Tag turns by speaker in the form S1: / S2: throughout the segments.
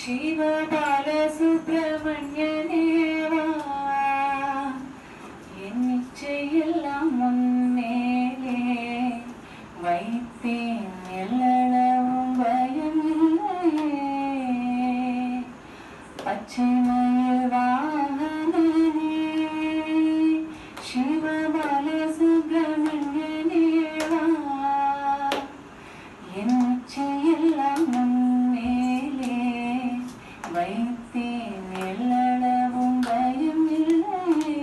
S1: शिव बाल सुब्रह्मण्यनेवा என் இச்சையெல்லாம் முன்னேலே வைத்தேன் எல்லளவும் பயமில்லையே பச்சை மயில் வாகனனே சிவபால சுப்பிரமணியனேவா என் இச்சையெல்லாம் முன்னேலே வைத்தேன் எல்லளவும் பயமில்லையே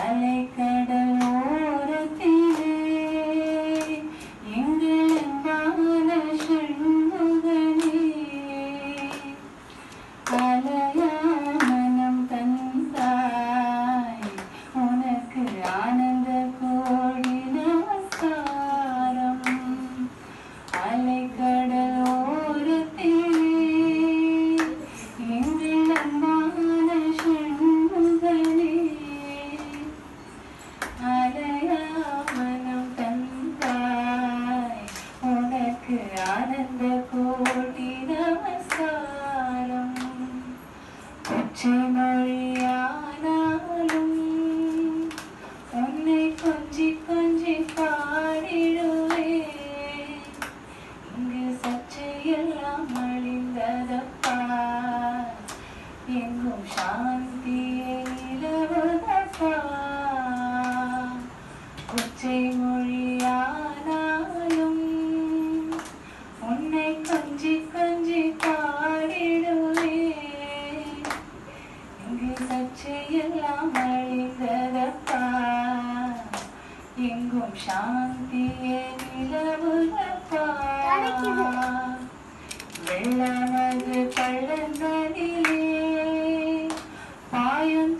S1: அலைக்கடல் ஓரத்திலே எங்கள் அன்பான சண்முகனே அலையா மனம் தந்தாய் உனக்கு ஆனந்த கோடி நமஸ்காரம் அலைக்கடல் ஓரத்திலே எங்கள் அன்பான சண்முகனே அலையா மனம் தந்தாய் உனக்கு ஆனந்த கோடி நமஸ்காரம் பச்சை மொழியானாலும் உன்னை கொஞ்சி கொஞ்சி பாடிடுவேன் இங்கு சர்ச்சையெல்லாம் அழிந்ததப்பா எங்கும் சாந்தியை நிலவுதப்பா கொச்சை மொழியானாலும் உன்னை கொஞ்சி கொஞ்சி பாடிடுவேன் இங்கு சர்ச்சையெல்லாம் அழிந்ததப்பா எங்கும் சாந்தியே நிலவுதப்பா வெள்ளமது பள்ளங்களிலே பாயும்